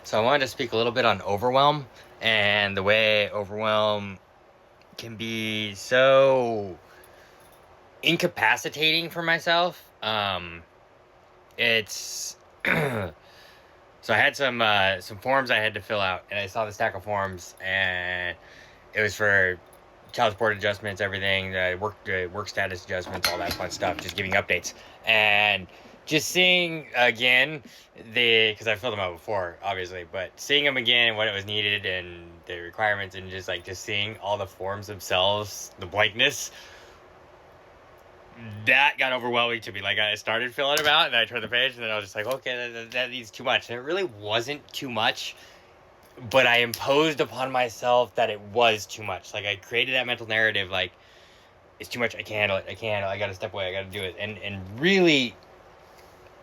So I wanted to speak a little bit on Overwhelm and the way Overwhelm can be so incapacitating for myself. It's so I had some forms I had to fill out, and I saw the stack of forms, and it was for child support adjustments, everything, work status adjustments, all that fun stuff, just giving updates, and just seeing again because I filled them out before, obviously, but seeing them again, what it was needed, and the requirements, and just seeing all the forms themselves, the blankness. That got overwhelming to me. Like, I started filling them out, and I turned the page, and then I was just like, okay, that needs too much. And it really wasn't too much, but I imposed upon myself that it was too much. Like, I created that mental narrative, like, it's too much, I can't handle it, I can't handle it, I gotta step away, I gotta do it. And really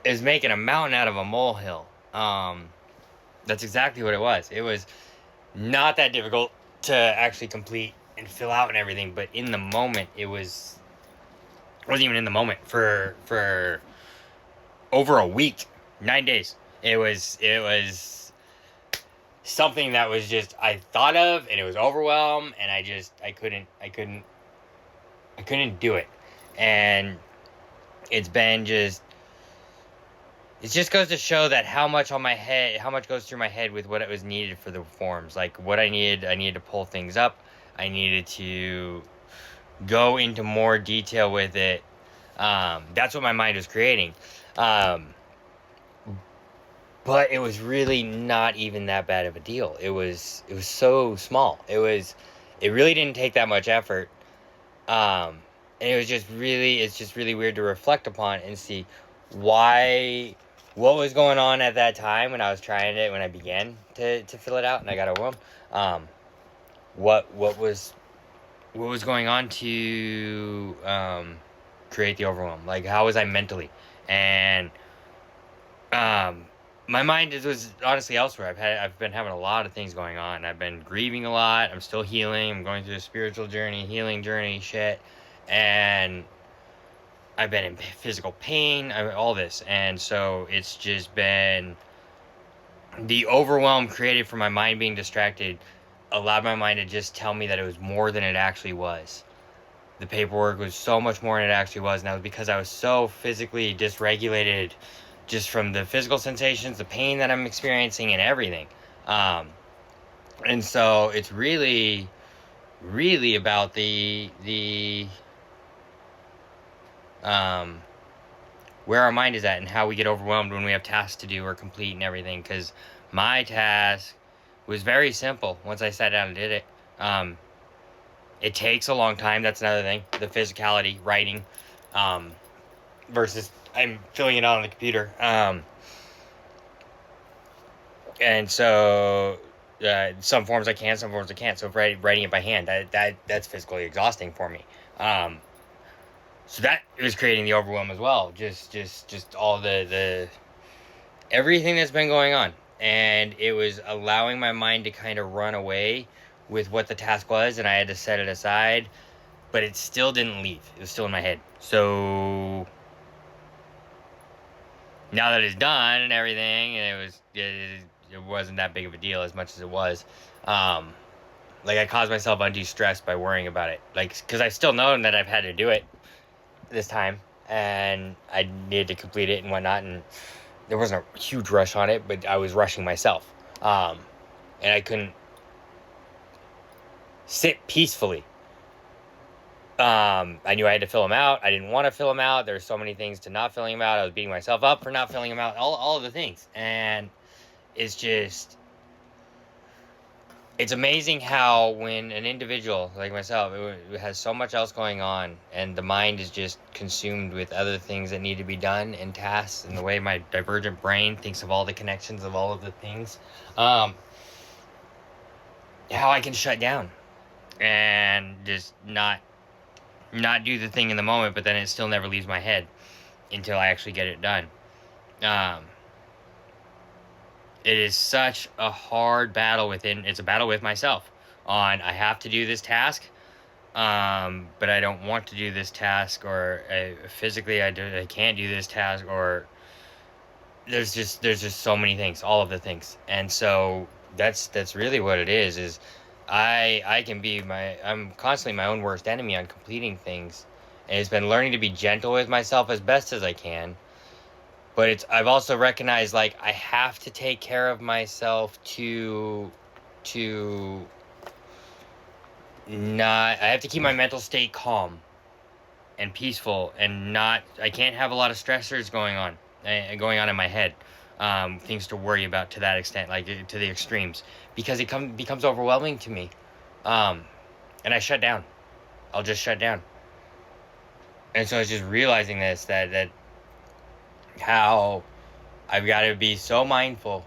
is making a mountain out of a molehill. That's exactly what it was. It was not that difficult to actually complete and fill out and everything, but in the moment, wasn't even in the moment for over a week, 9 days. It was something that was just I thought of, and it was overwhelmed, and I couldn't do it. And it's been just it just goes to show that how much goes through my head with what it was needed for the forms. Like, what I needed to pull things up. I needed to go into more detail with it. That's what my mind was creating. But it was really not even that bad of a deal. It was so small. It really didn't take that much effort. And it's just really weird to reflect upon and see why, what was going on at that time when I was trying it, when I began to fill it out and I got overwhelmed. What was going on to create the overwhelm? Like, how was I mentally? And my mind was honestly elsewhere. I've been having a lot of things going on. I've been grieving a lot. I'm still healing. I'm going through a spiritual journey, healing journey, shit, and I've been in physical pain. All this, and so it's just been the overwhelm created from my mind being distracted. Allowed my mind to just tell me that it was more than it actually was. The paperwork was so much more than it actually was, and that was because I was so physically dysregulated just from the physical sensations, the pain that I'm experiencing, and everything. And so it's really, really about the where our mind is at and how we get overwhelmed when we have tasks to do or complete and everything. Because my task was very simple once I sat down and did it. It takes a long time. That's another thing. The physicality, writing, versus I'm filling it out on the computer. And so some forms I can, some forms I can't. So writing it by hand, that's physically exhausting for me. So that was creating the overwhelm as well. Just all the everything that's been going on, and it was allowing my mind to kind of run away with what the task was, and I had to set it aside. But it still didn't leave. It was still in my head. So now that it's done and everything, and it wasn't that big of a deal as much as it was. Like, I caused myself undue stress by worrying about it. Like, because I still know that I've had to do it this time, and I needed to complete it and whatnot, and there wasn't a huge rush on it, but I was rushing myself. And I couldn't sit peacefully. I knew I had to fill them out. I didn't want to fill them out. There were so many things to not filling them out. I was beating myself up for not filling them out. All of the things. And it's just, it's amazing how when an individual like myself it has so much else going on, and the mind is just consumed with other things that need to be done and tasks, and the way my divergent brain thinks of all the connections of all of the things, how I can shut down and just not do the thing in the moment, but then it still never leaves my head until I actually get it done. It is such a hard battle it's a battle with myself on, I have to do this task, but I don't want to do this task, or physically I can't do this task, or there's just so many things, all of the things. And so that's really what it is I can be I'm constantly my own worst enemy on completing things. And it's been learning to be gentle with myself as best as I can. But I've also recognized, like, I have to take care of myself to not I have to keep my mental state calm and peaceful, and not I can't have a lot of stressors going on in my head, things to worry about to that extent, like, to the extremes, because becomes overwhelming to me, um, and I shut down. I'll just shut down. And so it's just realizing that how I've got to be so mindful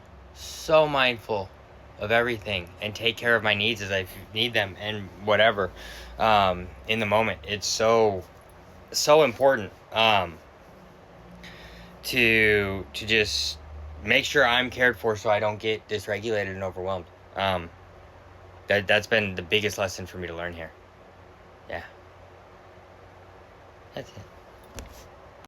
of everything, and take care of my needs as I need them, and whatever, in the moment. It's so important, to just make sure I'm cared for, so I don't get dysregulated and overwhelmed. Um, that's been the biggest lesson for me to learn here. Yeah, that's it.